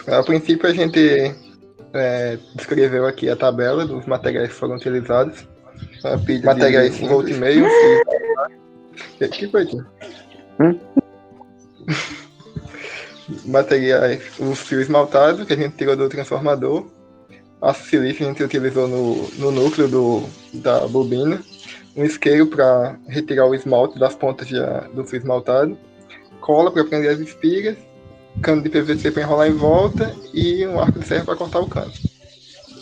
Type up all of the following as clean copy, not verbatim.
A princípio, a gente descreveu aqui a tabela dos materiais que foram utilizados. A pilha materiais de 1,5 volt, fio... que foi aqui? Materiais, o fio esmaltado, que a gente tirou do transformador. Aço silício a gente utilizou no núcleo da bobina. Um isqueiro para retirar o esmalte das pontas do fio esmaltado. Cola para prender as espigas. Cano de PVC para enrolar em volta e um arco de serra para cortar o cano.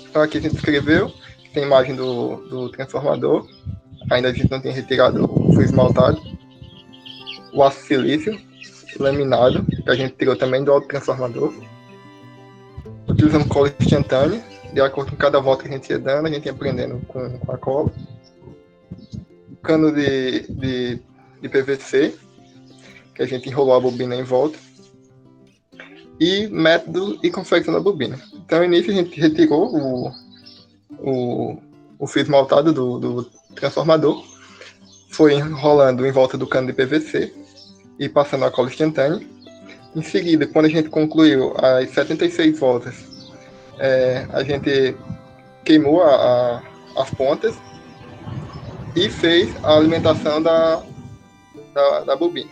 Então aqui a gente escreveu, tem imagem do transformador, ainda a gente não tem retirado o fio esmaltado, o aço silício laminado, que a gente tirou também do autotransformador, utilizando cola instantânea, de acordo com cada volta que a gente ia dando, a gente ia prendendo com a cola, cano de PVC, que a gente enrolou a bobina em volta, e método e confecção da bobina. Então, no início, a gente retirou o fio esmaltado do transformador, foi enrolando em volta do cano de PVC e passando a cola instantânea. Em seguida, quando a gente concluiu as 76 voltas, a gente queimou as pontas e fez a alimentação da bobina.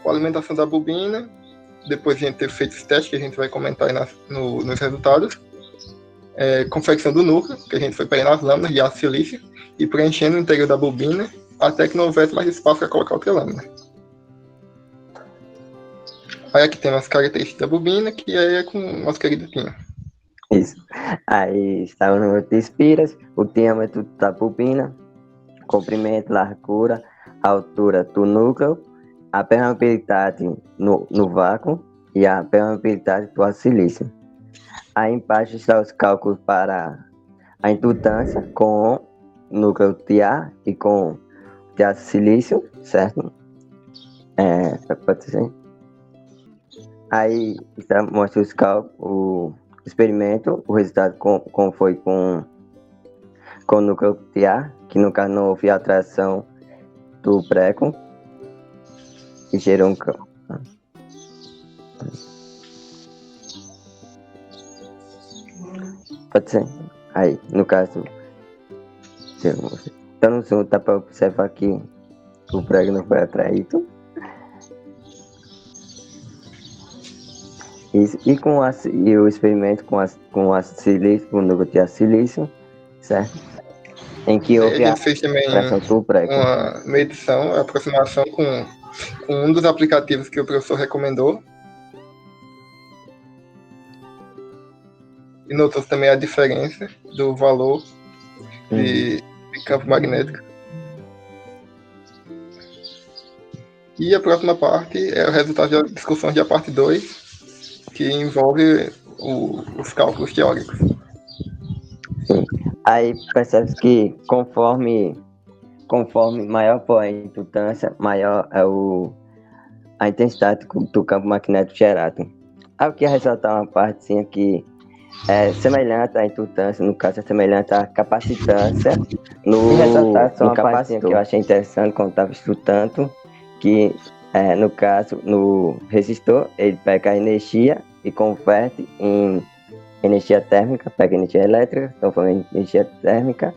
Com a alimentação da bobina, depois de a gente ter feito os testes que a gente vai comentar aí nos resultados, confecção do núcleo, que a gente foi pegando as lâminas de aço silício e preenchendo o interior da bobina até que não houvesse mais espaço para colocar outra lâmina. Aí aqui tem as características da bobina, que é com o nosso querido Pinho. Isso. Aí está o número de espiras, o diâmetro da bobina, comprimento, largura, altura do núcleo, a permeabilidade no vácuo e a permeabilidade do aço silício. Aí embaixo estão os cálculos para a indutância com núcleo de ar e com de aço silício, certo? Pode ser. Aí mostra os cálculos, o experimento, o resultado como foi com o núcleo de ar, que no caso não houve atração do précon e gerou um campo. Pode ser. Aí, no caso, então no zoom dá para observar que o prego não foi atraído. Isso. E o experimento com aço silício, com núcleo de aço silício, certo? Em que houve a gente fez também uma medição, uma aproximação com um dos aplicativos que o professor recomendou. E notamos também a diferença do valor de campo magnético. E a próxima parte é o resultado da discussão da parte 2, que envolve os cálculos teóricos. Sim. Aí percebe que conforme maior for a indutância, maior é a intensidade do campo magnético gerado. Aí eu queria ressaltar uma partezinha que é semelhante à indutância, no caso é semelhante à capacitância no capacitor, que eu achei interessante quando estava estudando, que no caso, no resistor, ele pega a energia e converte em energia térmica, pega energia elétrica, então falando em energia térmica.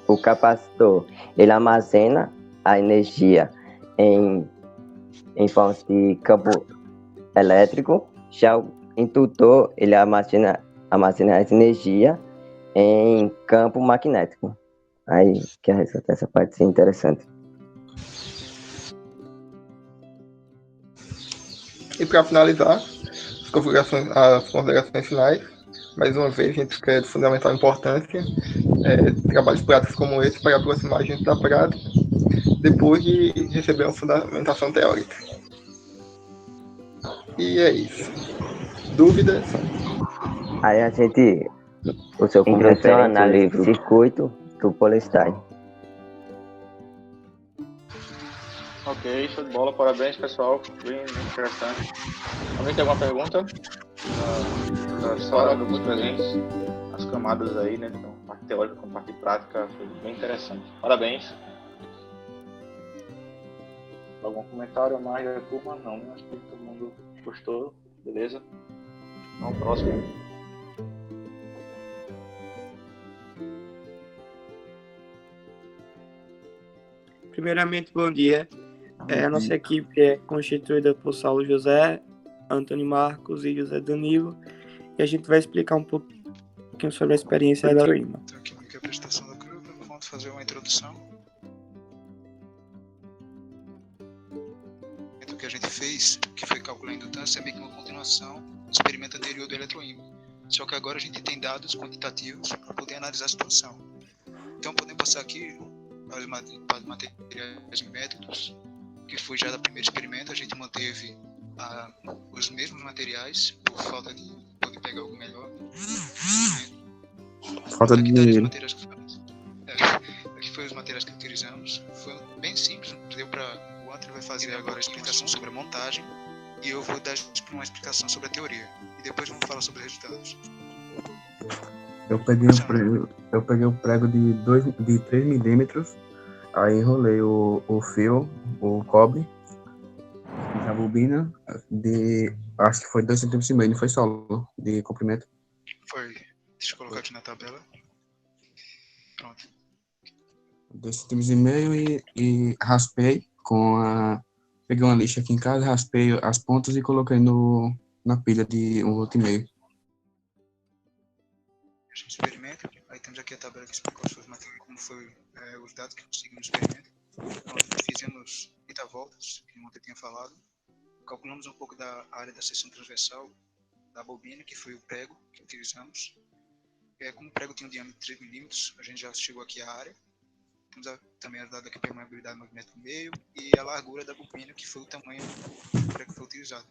O capacitor, ele armazena a energia em forma de campo elétrico. Já o indutor, ele armazena essa energia em campo magnético. Aí, quer ressaltar essa parte interessante. E para finalizar, as considerações finais, mais uma vez, a gente quer de fundamental importância trabalhos práticos como esse para aproximar a gente da prática, depois de receber uma fundamentação teórica. E é isso. Dúvidas? Aí a gente O seu ingressou a complemento, análise livro. de circuito do Polestar. Ok, show de bola. Parabéns, pessoal. Bem interessante. Alguém tem alguma pergunta? Só dos presentes, as camadas aí, né? Então, parte teórica com parte prática, foi bem interessante. Parabéns. Algum comentário a mais da turma? Não, né? Acho que todo mundo gostou. Beleza? Vamos ao próximo. Primeiramente, bom dia. A nossa equipe é constituída por Saulo José, Antônio Marcos e José Danilo, e a gente vai explicar um pouquinho sobre a experiência da Eletroímã. Então, aqui a apresentação da grupo, vamos fazer uma introdução. O que a gente fez, que foi calcular a indutância, é meio que uma continuação do experimento anterior do eletroímã. Só que agora a gente tem dados quantitativos para poder analisar a situação. Então, podemos passar aqui para os materiais e métodos, que foi já do primeiro experimento. A gente manteve os mesmos materiais, por falta de poder pegar algo melhor. Falta de dinheiro. Aqui foi os materiais que utilizamos. Foi bem simples, deu para... O André vai fazer agora a explicação sobre a montagem e eu vou dar uma explicação sobre a teoria. E depois vamos falar sobre os resultados. Eu peguei o prego de 3 milímetros, aí enrolei o fio, o cobre, fiz a bobina de, acho que foi 2,5 cm, não foi solo de comprimento. Foi. Deixa eu colocar aqui na tabela. Pronto. 2,5 cm e raspei peguei uma lixa aqui em casa, raspei as pontas e coloquei na pilha de 1,5 V. Experimento. Aí temos aqui a tabela que explica como foi os dados que conseguimos no experimento. Pronto, fizemos 30 voltas, que ontem tinha falado. Calculamos um pouco da área da seção transversal da bobina, que foi o prego que utilizamos. Como o prego tinha um diâmetro de 3 milímetros, a gente já chegou aqui à área. Temos também as dados aqui a permeabilidade magnética no meio e a largura da bobina, que foi o tamanho do prego que foi utilizado.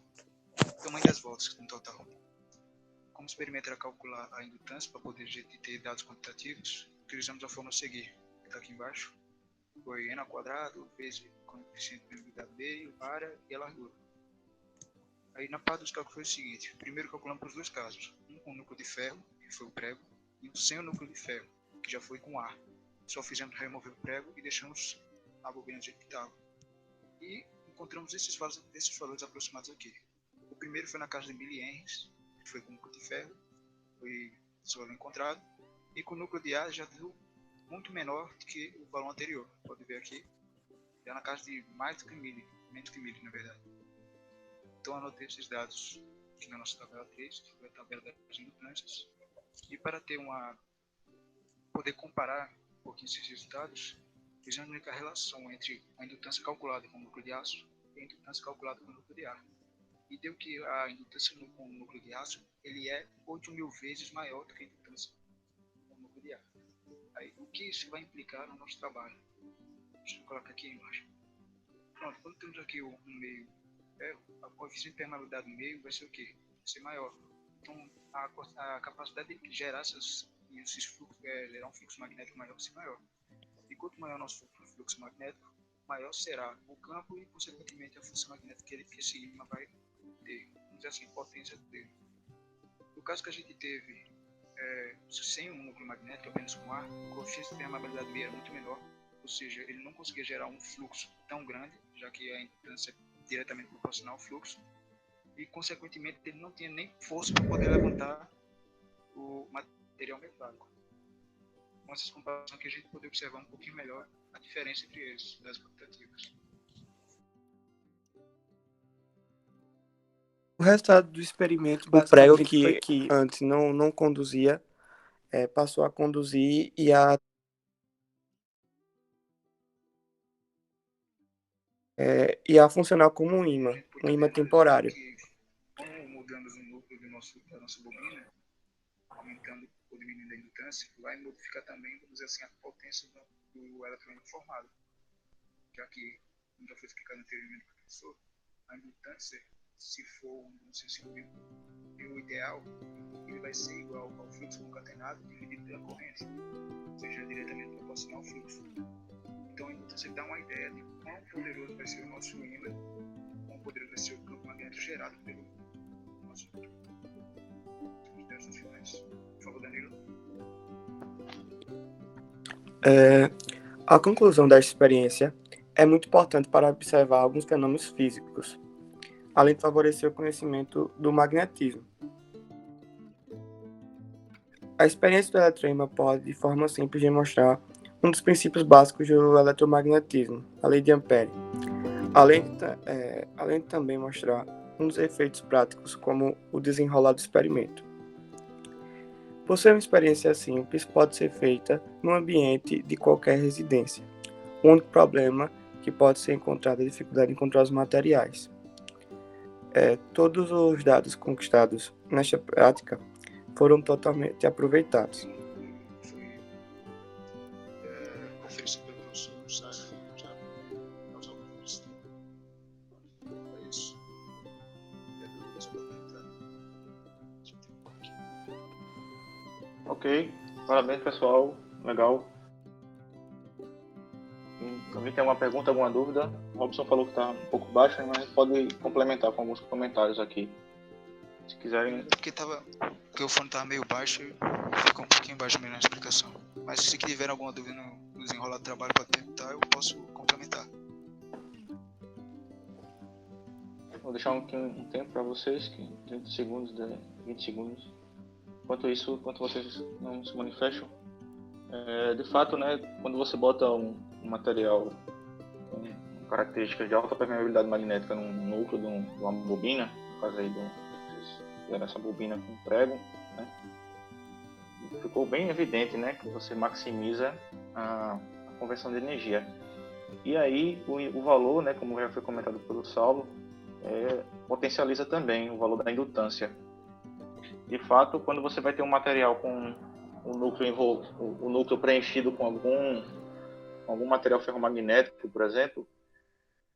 O tamanho das voltas no total. Como o experimento era calcular a indutância para poder ter dados quantitativos, utilizamos a forma a seguir, que está aqui embaixo. Foi n ao quadrado vezes coeficiente de permeabilidade meio, área e a largura. Aí na parte dos cálculos foi o seguinte: primeiro calculamos para os dois casos, um com núcleo de ferro, que foi o prego, e um sem o núcleo de ferro, que já foi com ar. Só fizemos remover o prego e deixamos a bobina do jeito que estava. E encontramos esses valores aproximados aqui. O primeiro foi na casa de 1000 henries, que foi com núcleo de ferro, foi esse valor encontrado. E com o núcleo de ar já deu muito menor do que o valor anterior. Pode ver aqui, já na casa de mais do que 1000, menos que 1000 na verdade. Então anotei esses dados aqui na nossa tabela 3, que foi a tabela das indutâncias. E para poder comparar um pouquinho esses resultados, fizemos a única relação entre a indutância calculada com o núcleo de aço e a indutância calculada com o núcleo de ar. E deu que a indutância com o núcleo de aço ele é 8.000 vezes maior do que a indutância com o núcleo de ar. Aí, o que isso vai implicar no nosso trabalho? Deixa eu colocar aqui embaixo. Pronto, quando temos aqui um meio ferro, a coeficiente de permeabilidade do meio vai ser o quê? Vai ser maior. Então, a capacidade de gerar esses fluxos, gerar um fluxo magnético maior vai ser maior. E quanto maior o nosso fluxo magnético, maior será o campo e, consequentemente, a força magnética que esse ímã vai ter. Vamos dizer assim, potência dele. No caso que a gente teve sem um núcleo magnético, apenas com ar, o coeficiente de permeabilidade do meio era muito menor, ou seja, ele não conseguia gerar um fluxo tão grande, já que a indutância é diretamente proporcional ao fluxo, e, consequentemente, ele não tinha nem força para poder levantar o material metálico. Com essas comparações que a gente pode observar um pouquinho melhor a diferença entre eles, das quantitativas. O resultado do experimento, o prego que antes não conduzia, passou a conduzir e a funcionar como um imã temporário. Como mudamos o núcleo da nossa bobina, aumentando ou diminuindo a indutância, vai modificar também, vamos dizer assim, a potência do eletrônico formado. Já que, como já foi explicado anteriormente para o professor, a indutância se for um senso o ideal, ele vai ser igual ao fluxo concatenado dividido pela corrente, ou seja, diretamente proporcional ao fluxo. Então, a indutância dá uma ideia de quão poderoso vai ser o nosso ímã, quão poderoso vai ser o campo magnético gerado pelo nosso finais. Por favor, Danilo. A conclusão da experiência é muito importante para observar alguns fenômenos físicos, além de favorecer o conhecimento do magnetismo. A experiência do eletroímã pode, de forma simples, demonstrar um dos princípios básicos do eletromagnetismo, a lei de Ampère, além de também mostrar um dos efeitos práticos, como o desenrolar do experimento. Por ser uma experiência simples, pode ser feita no ambiente de qualquer residência. O único problema que pode ser encontrado é a dificuldade de encontrar os materiais. Todos os dados conquistados nesta prática foram totalmente aproveitados. Foi oferecido pelo professor Sérgio já aos alunos. É isso. Ok, parabéns pessoal, legal. Alguém tem alguma pergunta, alguma dúvida? O Robson falou que está um pouco baixo, mas pode complementar com alguns comentários aqui. Se quiserem. Porque o fone estava meio baixo e ficou um pouquinho baixo mesmo na explicação. Mas se tiver alguma dúvida no desenrolar do trabalho para perguntar, eu posso complementar. Vou deixar um tempo para vocês, 30 segundos, 20 segundos. Enquanto vocês não se manifestam, de fato, né, quando você bota um material com características de alta permeabilidade magnética no núcleo de uma bobina, no caso aí essa bobina com prego, né, ficou bem evidente, né, que você maximiza a conversão de energia. E aí o valor, né, como já foi comentado pelo Saulo, potencializa também o valor da indutância. De fato, quando você vai ter um material com o núcleo preenchido com algum material ferromagnético, por exemplo,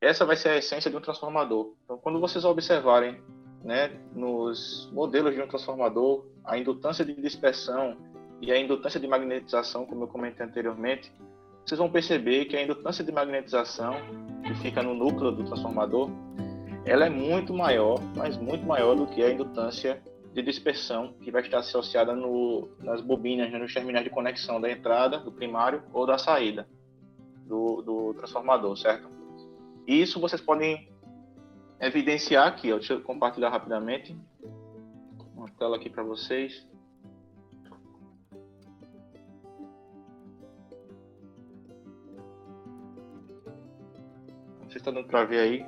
essa vai ser a essência de um transformador. Então, quando vocês observarem, né, nos modelos de um transformador, a indutância de dispersão e a indutância de magnetização, como eu comentei anteriormente, vocês vão perceber que a indutância de magnetização, que fica no núcleo do transformador, ela é muito maior, mas muito maior do que a indutância de dispersão que vai estar associada nas bobinas, né, nos terminais de conexão da entrada, do primário ou da saída do transformador, certo? E isso vocês podem evidenciar aqui, ó. Deixa eu compartilhar rapidamente uma tela aqui para vocês. Não sei se está dando para ver aí,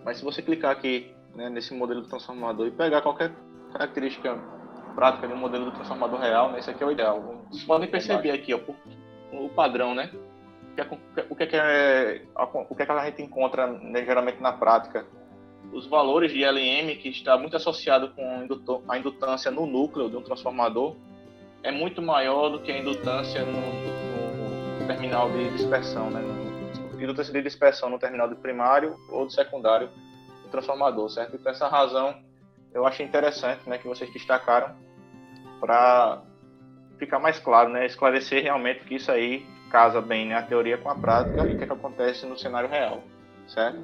mas se você clicar aqui, né, nesse modelo do transformador e pegar qualquer característica prática de um modelo do transformador real, né, esse aqui é o ideal. Vocês podem perceber aqui, ó, o padrão, né? O que é que a gente encontra, né, geralmente na prática? Os valores de LM, que está muito associado com a indutância no núcleo de um transformador, é muito maior do que a indutância no terminal de dispersão, né? Indutância de dispersão no terminal de primário ou de secundário do transformador, certo? E por essa razão, eu achei interessante, né, que vocês destacaram para ficar mais claro, né, esclarecer realmente que isso aí casa bem, né, a teoria com a prática e o que acontece no cenário real, certo?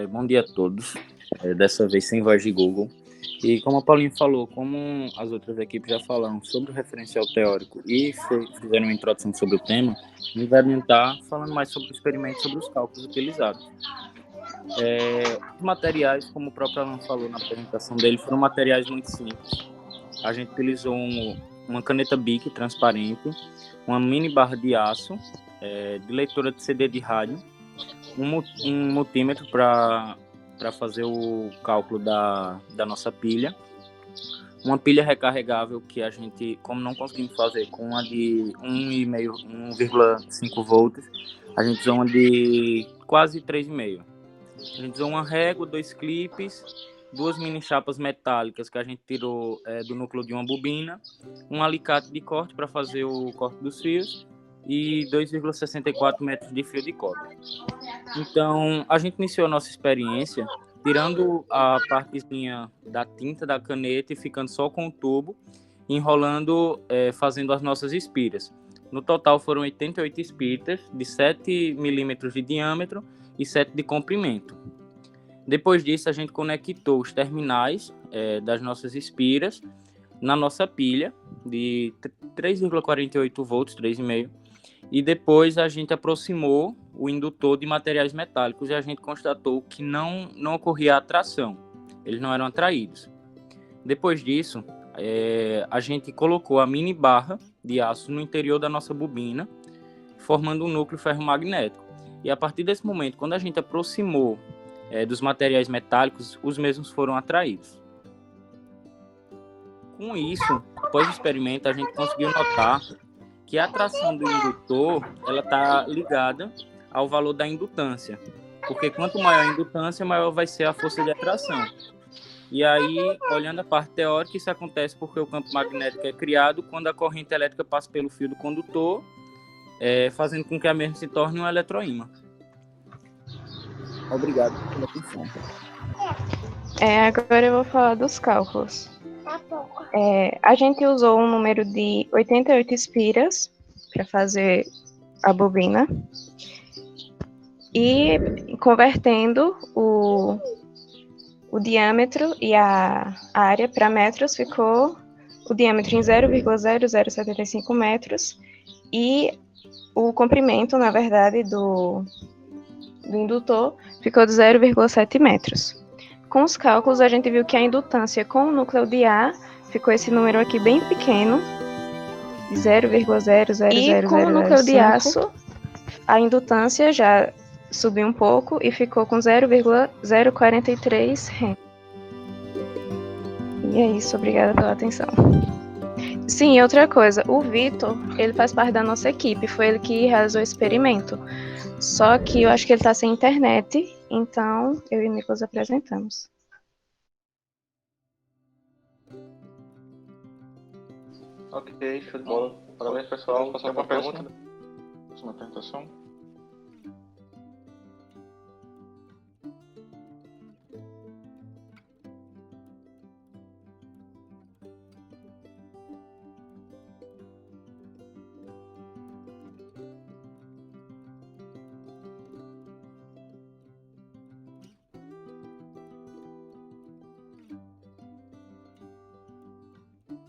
Bom dia a todos, dessa vez sem voz de Google. E como a Paulinha falou, como as outras equipes já falaram sobre o referencial teórico e fizeram uma introdução sobre o tema, a gente vai adiantar falando mais sobre o experimento, sobre os cálculos utilizados. Os materiais, como o próprio Alan falou na apresentação dele, foram materiais muito simples. A gente utilizou uma caneta Bic transparente, uma mini barra de aço, de leitura de CD de rádio, um multímetro para fazer o cálculo da nossa pilha, uma pilha recarregável que a gente, como não conseguimos fazer com uma de 1,5 volts, a gente usou uma de quase 3,5. A gente usou uma régua, 2 clipes, 2 mini chapas metálicas que a gente tirou do núcleo de uma bobina, um alicate de corte para fazer o corte dos fios e 2,64 metros de fio de cobre. Então, a gente iniciou a nossa experiência tirando a partezinha da tinta da caneta e ficando só com o tubo, enrolando, fazendo as nossas espiras. No total foram 88 espiras de 7 milímetros de diâmetro e 7 de comprimento. Depois disso, a gente conectou os terminais das nossas espiras na nossa pilha de 3,48 volts, 3,5, e depois a gente aproximou o indutor de materiais metálicos e a gente constatou que não ocorria atração, eles não eram atraídos. Depois disso, a gente colocou a mini barra de aço no interior da nossa bobina, formando um núcleo ferromagnético. E a partir desse momento, quando a gente aproximou dos materiais metálicos, os mesmos foram atraídos. Com isso, após o experimento, a gente conseguiu notar que a atração do indutor está ligada ao valor da indutância, porque quanto maior a indutância, maior vai ser a força de atração. E aí, olhando a parte teórica, isso acontece porque o campo magnético é criado quando a corrente elétrica passa pelo fio do condutor, fazendo com que a mesma se torne um eletroímã. Obrigado pela atenção. Agora eu vou falar dos cálculos. A gente usou um número de 88 espiras para fazer a bobina e convertendo o diâmetro e a área para metros, ficou o diâmetro em 0,0075 metros e o comprimento, na verdade, do indutor ficou de 0,7 metros. Com os cálculos, a gente viu que a indutância com o núcleo de A ficou esse número aqui bem pequeno, 0,00005. E com o núcleo de aço, a indutância já subiu um pouco e ficou com 0,043 Henry. E é isso, obrigada pela atenção. Sim, outra coisa, o Vitor, ele faz parte da nossa equipe, foi ele que realizou o experimento. Só que eu acho que ele está sem internet, então eu e o Nicolas apresentamos. Ok, show de bola. Parabéns, pessoal. Tem uma pergunta? Uma apresentação?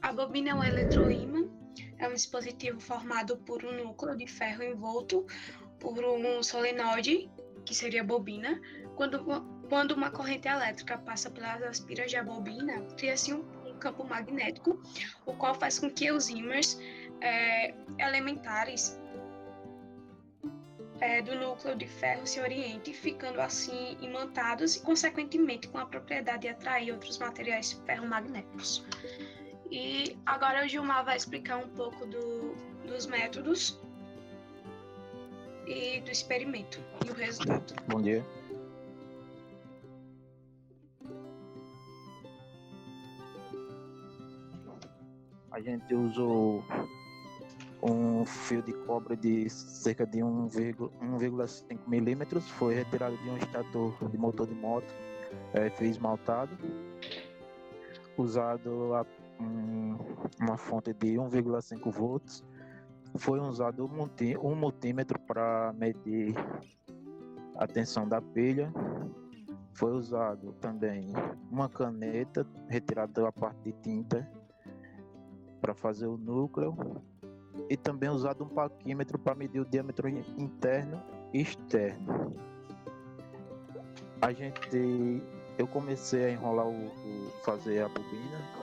A bobina é um eletroímã, é um dispositivo formado por um núcleo de ferro envolto por um solenoide, que seria a bobina. Quando uma corrente elétrica passa pelas aspiras da bobina, cria-se um campo magnético, o qual faz com que os ímãs elementares do núcleo de ferro se orientem, ficando assim imantados e, consequentemente, com a propriedade de atrair outros materiais ferromagnéticos. E agora o Gilmar vai explicar um pouco dos métodos e do experimento e o resultado. Bom dia. A gente usou um fio de cobre de cerca de 1,5 milímetros, foi retirado de um estator de motor de moto, fio esmaltado, usado uma fonte de 1,5 volts, foi usado um multímetro para medir a tensão da pilha, foi usado também uma caneta retirada da parte de tinta para fazer o núcleo e também usado um paquímetro para medir o diâmetro interno e externo. Eu comecei a enrolar fazer a bobina.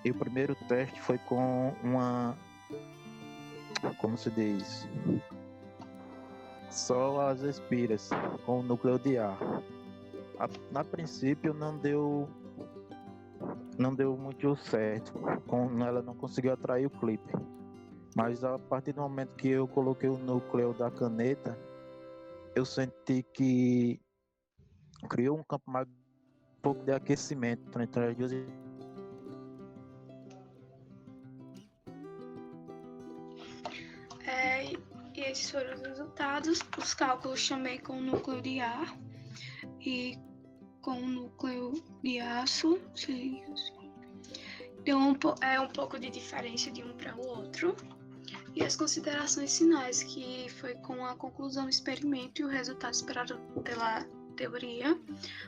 E o primeiro teste foi com como se diz, só as espiras, com o núcleo de ar. Na princípio não deu muito certo, ela não conseguiu atrair o clipe. Mas a partir do momento que eu coloquei o núcleo da caneta, eu senti que criou um campo pouco de aquecimento entre as duas. E esses foram os resultados. Os cálculos também com o núcleo de ar e com o núcleo de aço. Deu um pouco de diferença de um para o outro. E as considerações finais, que foi com a conclusão do experimento e o resultado esperado pela teoria,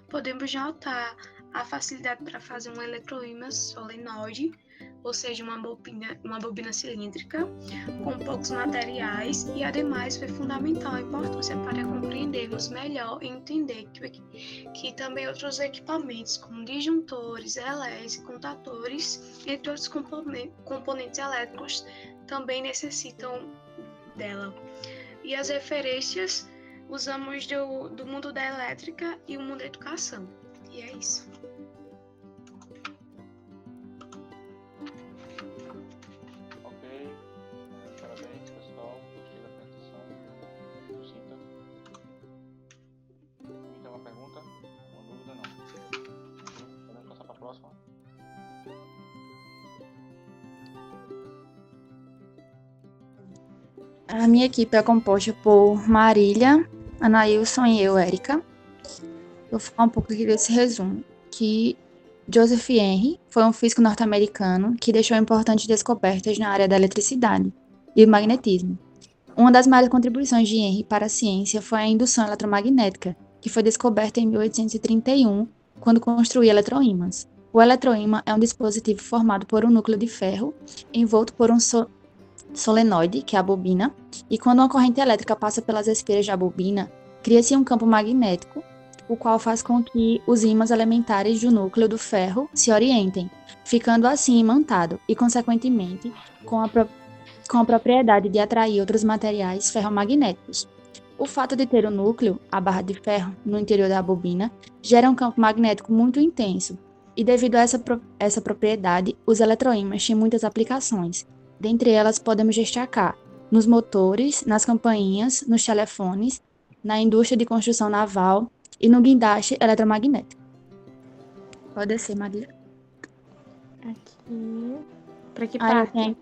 podemos notar a facilidade para fazer um eletroímã solenoide, ou seja, uma bobina cilíndrica, com poucos materiais, e ademais foi fundamental a importância para compreendermos melhor e entender que também outros equipamentos, como disjuntores, relés e contadores, entre outros componentes elétricos, também necessitam dela. E as referências usamos do mundo da elétrica e o mundo da educação. E é isso. Ok. Parabéns, pessoal. Gostei da apresentação. Sinta. Alguém tem uma pergunta? Uma dúvida? Não. Podemos passar para a próxima? A minha equipe é composta por Marília, Anailson e eu, Érica. Eu vou falar um pouco aqui desse resumo, que Joseph Henry foi um físico norte-americano que deixou importantes descobertas na área da eletricidade e do magnetismo. Uma das maiores contribuições de Henry para a ciência foi a indução eletromagnética, que foi descoberta em 1831, quando construiu eletroímãs. O eletroímã é um dispositivo formado por um núcleo de ferro envolto por um solenoide, que é a bobina, e quando uma corrente elétrica passa pelas espiras da bobina, cria-se um campo magnético, o qual faz com que os ímãs elementares do núcleo do ferro se orientem, ficando assim imantado e, consequentemente, com a propriedade de atrair outros materiais ferromagnéticos. O fato de ter o núcleo, a barra de ferro, no interior da bobina, gera um campo magnético muito intenso, e devido a essa propriedade, os eletroímãs têm muitas aplicações. Dentre elas, podemos destacar nos motores, nas campainhas, nos telefones, na indústria de construção naval e no guindaste eletromagnético. Pode descer, Maria. Aqui. Para que Aí parte? tem...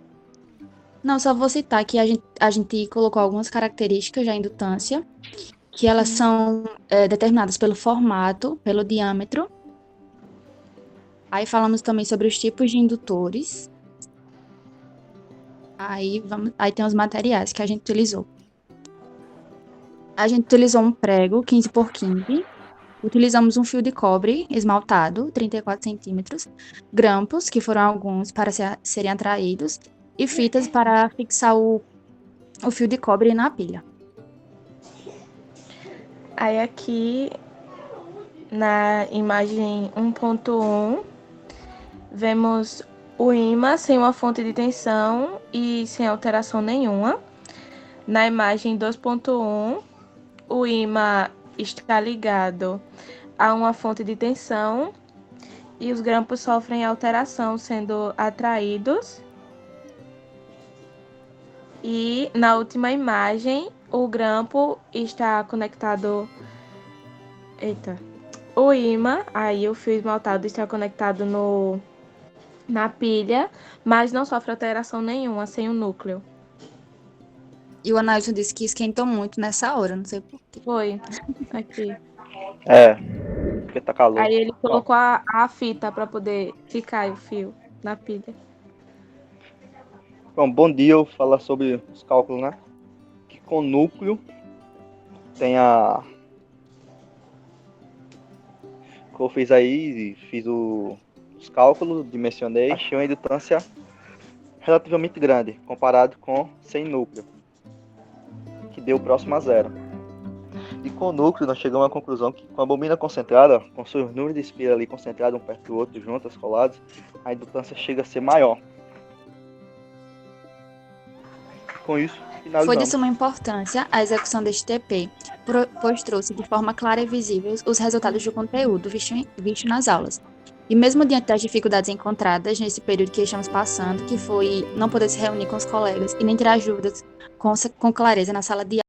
Não, só vou citar que a gente colocou algumas características da indutância, que elas são determinadas pelo formato, pelo diâmetro. Aí falamos também sobre os tipos de indutores. Aí tem os materiais que a gente utilizou. A gente utilizou um prego 15 por 15. Utilizamos um fio de cobre esmaltado, 34 centímetros. Grampos, que foram alguns para serem atraídos. E fitas para fixar o fio de cobre na pilha. Aí aqui, na imagem 1.1, vemos o ímã sem uma fonte de tensão e sem alteração nenhuma. Na imagem 2.1, o ímã está ligado a uma fonte de tensão e os grampos sofrem alteração, sendo atraídos. E na última imagem, o grampo está conectado... O ímã, aí o fio esmaltado está conectado na pilha, mas não sofre alteração nenhuma sem o núcleo. E o Anailson disse que esquentou muito nessa hora, não sei porquê. Foi, aqui. Porque tá calor. Aí ele colocou a fita para poder ficar o fio na pilha. Bom dia, eu vou falar sobre os cálculos, né? Que com núcleo tem a... que eu fiz aí, fiz os cálculos, dimensionei, achei uma indutância relativamente grande, comparado com sem núcleo, que deu próximo a zero. E com o núcleo, nós chegamos à conclusão que com a bobina concentrada, com seus números de espira ali concentrados um perto do outro, juntas, colados, a indutância chega a ser maior. Com isso, finalizamos. Foi de suma importância a execução deste TP, pois trouxe de forma clara e visível os resultados do conteúdo visto nas aulas. E mesmo diante das dificuldades encontradas nesse período que estamos passando, que foi não poder se reunir com os colegas e nem tirar dúvidas com clareza na sala de aula,